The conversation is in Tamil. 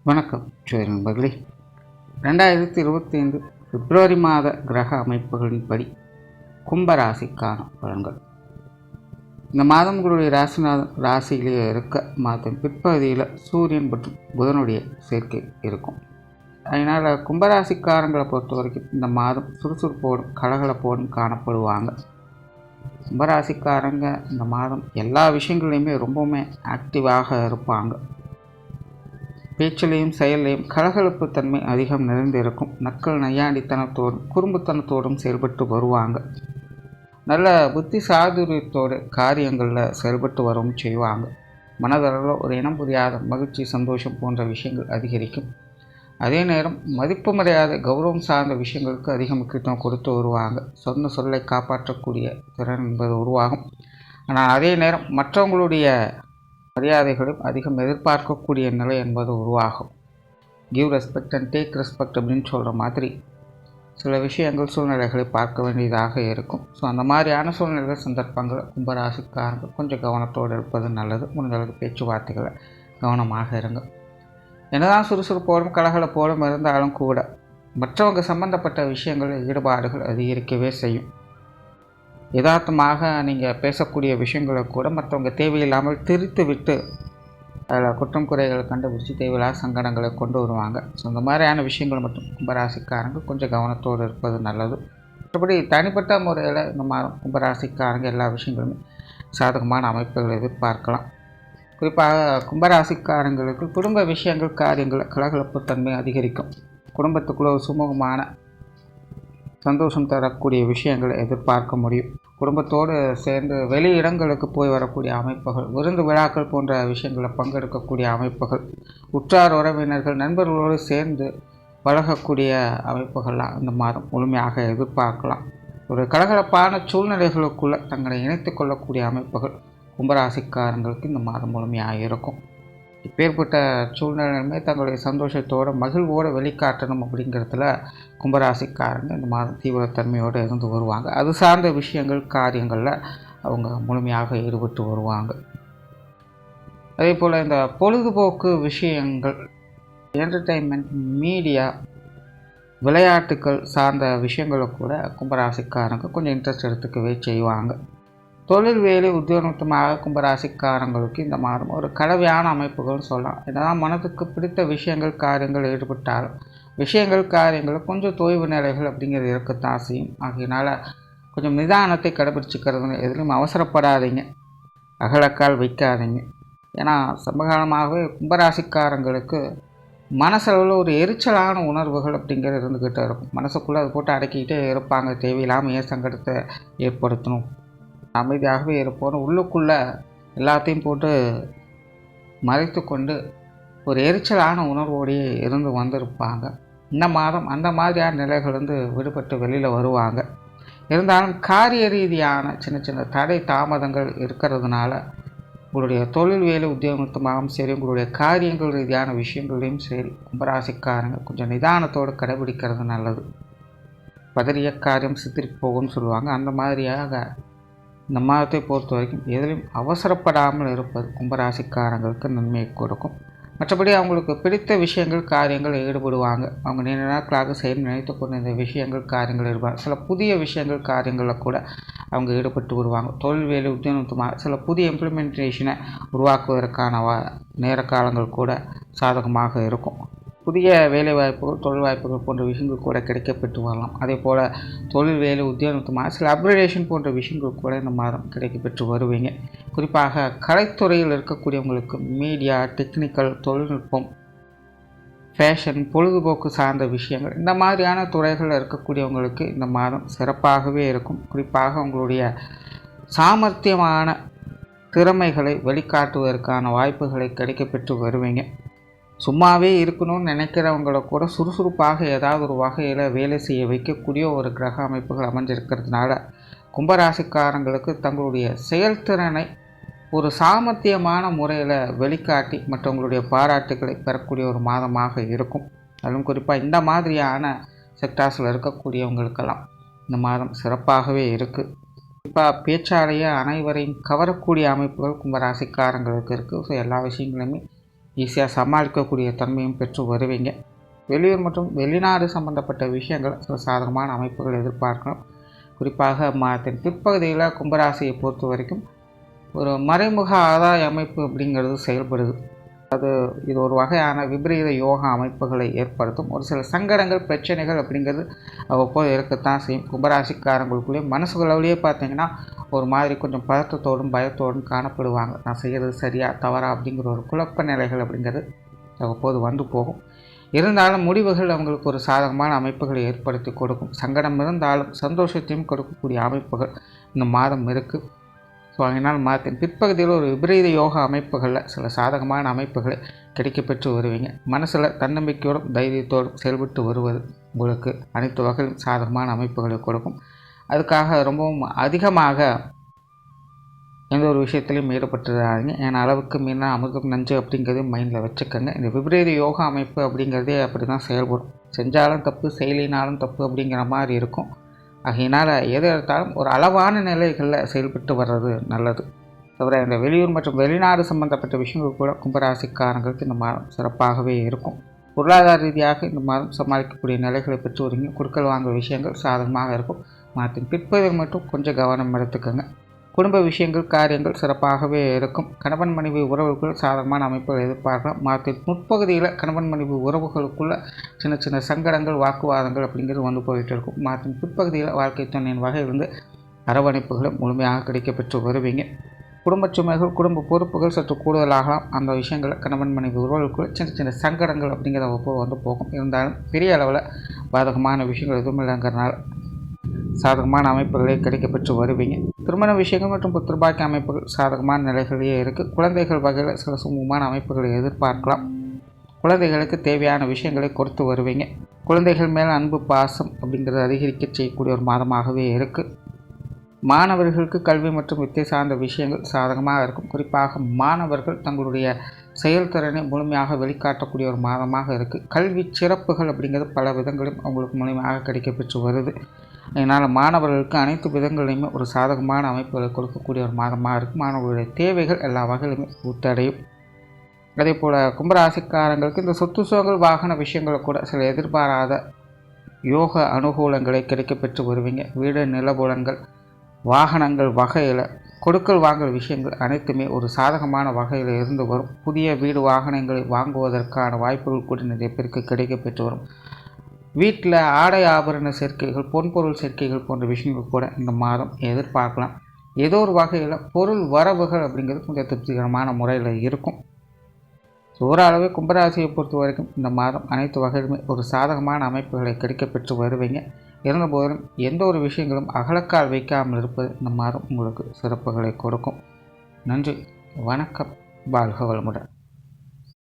வணக்கம் சரி நண்பர்களே, 2025 பிப்ரவரி மாத கிரக அமைப்புகளின்படி கும்பராசிக்கான பலன்கள். இந்த மாதம் உங்களுடைய ராசியிலேயே இருக்க மாதம் பிற்பகுதியில் சூரியன் மற்றும் புதனுடைய சேர்க்கை இருக்கும். அதனால் கும்பராசிக்காரங்களை பொறுத்த வரைக்கும் இந்த மாதம் சுறுசுறுப்போடும் கலகலப்போடும் காணப்படுவாங்க. கும்பராசிக்காரங்க இந்த மாதம் எல்லா விஷயங்களையுமே ரொம்பவுமே ஆக்டிவாக இருப்பாங்க. பேச்சிலையும் செயலையும் கலகலப்பு தன்மை அதிகம் நிறைந்திருக்கும். நக்கல் நையாண்டித்தனத்தோடும் குறும்புத்தனத்தோடும் செயல்பட்டு வருவாங்க. நல்ல புத்தி சாதுரியத்தோடு காரியங்களில் செயல்பட்டு வரவும் செய்வாங்க. மனதளவில் ஒரு இனம் புரியாத மகிழ்ச்சி, சந்தோஷம் போன்ற விஷயங்கள் அதிகரிக்கும். அதே நேரம் மதிப்பு மரியாதை, கௌரவம் சார்ந்த விஷயங்களுக்கு அதிக முக்கியத்துவம் கொடுத்து வருவாங்க. சொன்ன சொல்லை காப்பாற்றக்கூடிய திறன் என்பது உருவாகும். ஆனால் அதே நேரம் மற்றவங்களுடைய மரியாதைகளும் அதிகம் எதிர்பார்க்கக்கூடிய நிலை என்பது உருவாகும். Give respect and take respect அப்படின்னு சொல்கிற மாதிரி சில விஷயங்கள் சூழ்நிலைகளை பார்க்க வேண்டியதாக இருக்கும். ஸோ அந்த மாதிரியான சூழ்நிலைகள் சந்தர்ப்பங்கள் கும்பராசிக்காரர்கள் கொஞ்சம் கவனத்தோடு இருப்பது நல்லது. முடிஞ்சளவுக்கு பேச்சுவார்த்தைகளை கவனமாக இருங்க. என்னதான் சுறுசுறுப்போடும் கலகலப்போடும் இருந்தாலும் கூட மற்றவங்க சம்பந்தப்பட்ட விஷயங்களில் ஈடுபாடுகள் அதிகரிக்கவே செய்யும். யதார்த்தமாக நீங்கள் பேசக்கூடிய விஷயங்களை கூட மற்றவங்க தேவையில்லாமல் திரித்து விட்டு அதில் குற்றம் குறைகளை கண்டுபிடிச்சி தேவையில்லாத சங்கடங்களை கொண்டு வருவாங்க. ஸோ இந்த மாதிரியான விஷயங்கள் மட்டும் கும்பராசிக்காரங்க கொஞ்சம் கவனத்தோடு இருப்பது நல்லது. மற்றபடி தனிப்பட்ட முறையில் இந்த மாதிரி கும்பராசிக்காரங்க எல்லா விஷயங்களுமே சாதகமான அமைப்புகளை எதிர்பார்க்கலாம். குறிப்பாக கும்பராசிக்காரங்களுக்கு குடும்ப விஷயங்கள் காரியங்கள் கலகலப்பு தன்மை அதிகரிக்கும். குடும்பத்துக்குள்ள ஒரு சுமூகமான சந்தோஷம் தரக்கூடிய விஷயங்களை எதிர்பார்க்க முடியும். குடும்பத்தோடு சேர்ந்து வெளி இடங்களுக்கு போய் வரக்கூடிய அமைப்புகள், விருந்து விழாக்கள் போன்ற விஷயங்களில் பங்கெடுக்கக்கூடிய அமைப்புகள், உற்றார் உறவினர்கள் நண்பர்களோடு சேர்ந்து பழகக்கூடிய அமைப்புகள்லாம் இந்த மாதம் முழுமையாக எதிர்பார்க்கலாம். ஒரு கலகலப்பான சூழ்நிலைகளுக்குள்ளே தங்களை இணைத்து கொள்ளக்கூடிய அமைப்புகள் கும்பராசிக்காரங்களுக்கு இந்த மாதம் முழுமையாக இருக்கும். இப்பேற்பட்ட சூழ்நிலையுமே தங்களுடைய சந்தோஷத்தோடு மகிழ்வோடு வெளிக்காட்டணும் அப்படிங்கிறதுல கும்பராசிக்காரங்க இந்த மாதம் தீவிரத்தன்மையோடு இருந்து வருவாங்க. அது சார்ந்த விஷயங்கள் காரியங்களில் அவங்க முழுமையாக ஈடுபட்டு வருவாங்க. அதே போல் இந்த பொழுதுபோக்கு விஷயங்கள், என்டர்டெயின்மெண்ட், மீடியா, விளையாட்டுக்கள் சார்ந்த விஷயங்களை கூட கும்பராசிக்காரங்க கொஞ்சம் இன்ட்ரெஸ்ட் எடுத்துக்கவே செய்வாங்க. தொழில் வேலை உத்தியோகமாக கும்பராசிக்காரங்களுக்கு இந்த மாதம் ஒரு கலவையான அமைப்புகள் சொல்லலாம். என்னதான் மனதுக்கு பிடித்த விஷயங்கள் காரியங்கள் ஈடுபட்டாலும் விஷயங்கள் கொஞ்சம் தொய்வு நிலைகள் அப்படிங்கிறது இருக்கத்தான் செய்யும். ஆகையினால் கொஞ்சம் நிதானத்தை கடைபிடிச்சிக்கிறது, எதுலையும் அவசரப்படாதீங்க, அகலக்கால் வைக்காதீங்க. ஏன்னா சமகாலமாகவே கும்பராசிக்காரங்களுக்கு மனசளவில் ஒரு எரிச்சலான உணர்வுகள் அப்படிங்கிறது இருந்துக்கிட்டே இருக்கும். மனசுக்குள்ளே அதை போட்டு அடக்கிக்கிட்டே இருப்பாங்க. தேவையில்லாமல் ஏன் சங்கடத்தை ஏற்படுத்தணும், அமைதியாகவே இருப்போம், உள்ளுக்குள்ளே எல்லாத்தையும் போட்டு மறைத்து கொண்டு ஒரு எரிச்சலான உணர்வோடையே இருந்து வந்திருப்பாங்க. இந்த மாதம் அந்த மாதிரியான நிலைகளிலிருந்து விடுபட்டு வெளியில் வருவாங்க. இருந்தாலும் காரிய ரீதியான சின்ன சின்ன தடை தாமதங்கள் இருக்கிறதுனால உங்களுடைய தொழில் வேலை உத்தியோகமாகவும் சரி, உங்களுடைய காரியங்கள் ரீதியான விஷயங்களையும் சரி கும்பராசிக்காரங்க கொஞ்சம் நிதானத்தோடு கடைபிடிக்கிறது நல்லது. பதறிய காரியம் சித்திரிக்கு போகும்னு சொல்லுவாங்க. அந்த மாதிரியாக இந்த மாதத்தை பொறுத்த வரைக்கும் எதிலும் அவசரப்படாமல் இருப்பது கும்பராசிக்காரங்களுக்கு நன்மையை கொடுக்கும். மற்றபடி அவங்களுக்கு பிடித்த விஷயங்கள் காரியங்கள் ஈடுபடுவாங்க. அவங்க நீண்ட நாட்களாக செய்ய நினைத்து கொண்ட இந்த விஷயங்கள் காரியங்கள் ஈடுபடுவாங்க. சில புதிய விஷயங்கள் காரியங்களில் கூட அவங்க ஈடுபட்டு வருவாங்க. தொழில் வேலை உத்தியோகமாக சில புதிய இம்ப்ளிமெண்டேஷனை உருவாக்குவதற்கான நேர காலங்கள் கூட சாதகமாக இருக்கும். புதிய வேலைவாய்ப்புகள், தொழில் வாய்ப்புகள் போன்ற விஷயங்கள் கூட கிடைக்கப்பெற்று வரலாம். அதே போல் தொழில் வேலை உத்தியோகமாக சில அப்கிரேடேஷன் போன்ற விஷயங்கள் கூட இந்த மாதம் கிடைக்கப்பெற்று வருவீங்க. குறிப்பாக கலைத்துறையில் இருக்கக்கூடியவங்களுக்கு மீடியா, டெக்னிக்கல், தொழில்நுட்பம், ஃபேஷன், பொழுதுபோக்கு சார்ந்த விஷயங்கள் இந்த மாதிரியான துறைகளில் இருக்கக்கூடியவங்களுக்கு இந்த மாதம் சிறப்பாகவே இருக்கும். குறிப்பாக உங்களுடைய சாமர்த்தியமான திறமைகளை வெளிக்காட்டுவதற்கான வாய்ப்புகளை கிடைக்கப்பெற்று வருவீங்க. சும்மாவே இருக்கணும்னு நினைக்கிறவங்கள கூட சுறுசுறுப்பாக ஏதாவது ஒரு வகையில் வேலை செய்ய வைக்கக்கூடிய ஒரு கிரக அமைப்புகள் அமைஞ்சிருக்கிறதுனால கும்பராசிக்காரங்களுக்கு தங்களுடைய செயல்திறனை ஒரு சாமர்த்தியமான முறையில் வெளிக்காட்டி மற்றவங்களுடைய பாராட்டுகளை பெறக்கூடிய ஒரு மாதமாக இருக்கும். அதுவும் குறிப்பாக இந்த மாதிரியான செக்டார்ஸில் இருக்கக்கூடியவங்களுக்கெல்லாம் இந்த மாதம் சிறப்பாகவே இருக்குது. குறிப்பாக பேச்சாலேயே அனைவரையும் கவரக்கூடிய அமைப்புகள் கும்பராசிக்காரங்களுக்கு இருக்குது. ஸோ எல்லா விஷயங்களுமே ஈஸியாக சமாளிக்கக்கூடிய தன்மையும் பெற்று வருவீங்க. வெளியூர் மற்றும் வெளிநாடு சம்பந்தப்பட்ட விஷயங்கள் சில சாதகமான அமைப்புகள் எதிர்பார்க்கலாம். குறிப்பாக மாதத்தின் பிற்பகுதியில் கும்பராசியை பொறுத்த வரைக்கும் ஒரு மறைமுக ஆதாய அமைப்பு அப்படிங்கிறது செயல்படுது. இது ஒரு வகையான விபரீத யோகா அமைப்புகளை ஏற்படுத்தும். ஒரு சில சங்கடங்கள் பிரச்சனைகள் அப்படிங்கிறது அவ்வப்போது இருக்கத்தான் செய்யும். கும்பராசிக்காரங்களுக்குள்ளேயே மனசுகளவுலேயே பார்த்திங்கன்னா ஒரு மாதிரி கொஞ்சம் பதற்றத்தோடும் பயத்தோடும் காணப்படுவாங்க. நான் செய்கிறது சரியா தவறா அப்படிங்கிற ஒரு குழப்ப நிலைகள் அப்படிங்கிறது அவ்வப்போது வந்து போகும். இருந்தாலும் முடிவுகள் அவங்களுக்கு ஒரு சாதகமான அமைப்புகளை ஏற்படுத்தி கொடுக்கும். சங்கடம் இருந்தாலும் சந்தோஷத்தையும் கொடுக்கக்கூடிய அமைப்புகள் இந்த மாதம் இருக்குது. ஸோ அதனால் மாதத்தின் பிற்பகுதியில் ஒரு விபரீத யோகா அமைப்புகளில் சில சாதகமான அமைப்புகளை கிடைக்கப்பெற்று வருவீங்க. மனசில் தன்னம்பிக்கையோடும் தைரியத்தோடும் செயல்பட்டு வருவது உங்களுக்கு அனைத்து வகையிலும் சாதகமான அமைப்புகளை கொடுக்கும். அதுக்காக ரொம்பவும் அதிகமாக எந்த ஒரு விஷயத்துலையும் ஈடுபட்டுறாங்க. ஏன்னா அளவுக்கு மீறினா அமிர்தம் நஞ்சு அப்படிங்கிறதையும் மைண்டில் வச்சுக்கோங்க. இந்த விபரீத யோகா அமைப்பு அப்படிங்கிறதே அப்படி தான் செயல்படும். செஞ்சாலும் தப்பு செய்யலினாலும் தப்பு அப்படிங்கிற மாதிரி இருக்கும். ஆகையினால் எது எடுத்தாலும் ஒரு அளவான நிலைகளில் செயல்பட்டு வர்றது நல்லது. தவிர இந்த வெளியூர் மற்றும் வெளிநாடு சம்பந்தப்பட்ட விஷயங்கள் கூட கும்பராசிக்காரங்களுக்கு இந்த மாதம் சிறப்பாகவே இருக்கும். பொருளாதார ரீதியாக இந்த மாதம் சமாளிக்கக்கூடிய நிலைகளை பெற்று வருவீங்க. கொடுக்கல் வாங்குற விஷயங்கள் சாதகமாக இருக்கும். மாதத்தின் பிற்பகுதியில் மட்டும் கொஞ்சம் கவனம் எடுத்துக்கோங்க. குடும்ப விஷயங்கள் காரியங்கள் சிறப்பாகவே இருக்கும். கணவன் மனைவி உறவுகள் சாதகமான அமைப்புகள் எதிர்பார்க்கலாம். மாதத்தின் முற்பகுதியில் கணவன் மனைவி உறவுகளுக்குள்ள சின்ன சின்ன சங்கடங்கள் வாக்குவாதங்கள் அப்படிங்கிறது வந்து போயிட்டு இருக்கும். மாதத்தின் பிற்பகுதியில் வாழ்க்கை துணையின் வகையிலிருந்து அரவணைப்புகளும் முழுமையாக கிடைக்கப்பெற்று வருவீங்க. குடும்ப சுமைகள் குடும்ப பொறுப்புகள் சற்று கூடுதலாகலாம். அந்த விஷயங்களை கணவன் மனைவி உறவுகளுக்குள்ள சின்ன சின்ன சங்கடங்கள் அப்படிங்கிறத வந்து போகும். இருந்தாலும் பெரிய அளவில் பாதகமான விஷயங்கள் எதுவும் இல்லைங்கிறனால சாதகமான அமைப்புகளே கிடைக்கப்பெற்று வருவீங்க. திருமண விஷயங்கள் மற்றும் புத்திரபாக்கிய அமைப்புகள் சாதகமான நிலைகளிலேயே இருக்குது. குழந்தைகள் வகையில் சில சுமூகமான அமைப்புகளை எதிர்பார்க்கலாம். குழந்தைகளுக்கு தேவையான விஷயங்களை கொடுத்து வருவீங்க. குழந்தைகள் மேல் அன்பு பாசம் அப்படிங்கிறது அதிகரிக்க செய்யக்கூடிய ஒரு மாதமாகவே இருக்குது. மாணவர்களுக்கு கல்வி மற்றும் வித்தை சார்ந்த விஷயங்கள் சாதகமாக இருக்கும். குறிப்பாக மாணவர்கள் தங்களுடைய செயல்திறனை முழுமையாக வெளிக்காட்டக்கூடிய ஒரு மாதமாக இருக்குது. கல்வி சிறப்புகள் அப்படிங்கிறது பல விதங்களும் அவங்களுக்கு முழுமையாக கிடைக்கப்பெற்று வருது. அதனால் மாணவர்களுக்கு அனைத்து விதங்களையுமே ஒரு சாதகமான அமைப்புகளை கொடுக்கக்கூடிய ஒரு மாதமாக இருக்கும். மாணவர்களுடைய தேவைகள் எல்லா வகையிலுமே பூர்த்தடையும். அதே போல் கும்பராசிக்காரங்களுக்கு இந்த சொத்து சுகங்கள் வாகன விஷயங்களை கூட சில எதிர்பாராத யோக அனுகூலங்களை கிடைக்கப்பெற்று வருவீங்க. வீடு நிலபுலங்கள் வாகனங்கள் வகையில் கொடுக்கல் வாங்கல் விஷயங்கள் அனைத்துமே ஒரு சாதகமான வகையில் இருந்து வரும். புதிய வீடு வாகனங்களை வாங்குவதற்கான வாய்ப்புகள் கூட நிறைய பேருக்கு கிடைக்கப்பெற்று வரும். வீட்டில் ஆடை ஆபரண சேர்க்கைகள் பொன்பொருள் சேர்க்கைகள் போன்ற விஷயங்கள் கூட இந்த மாதம் எதிர்பார்க்கலாம். ஏதோ ஒரு வகையில் பொருள் வரவுகள் அப்படிங்கிறது கொஞ்சம் திருப்திகரமான முறையில் இருக்கும். ஓரளவு கும்பராசியை பொறுத்த வரைக்கும் இந்த மாதம் அனைத்து வகையிலுமே ஒரு சாதகமான அமைப்புகளை கிடைக்கப்பெற்று வருவீங்க. இருந்தபோதிலும் எந்த ஒரு விஷயங்களும் அகலக்கால் வைக்காமல் இருப்பது இந்த மாதம் உங்களுக்கு சிறப்புகளை கொடுக்கும். நன்றி, வணக்கம், வாழ்க வளமுடன்.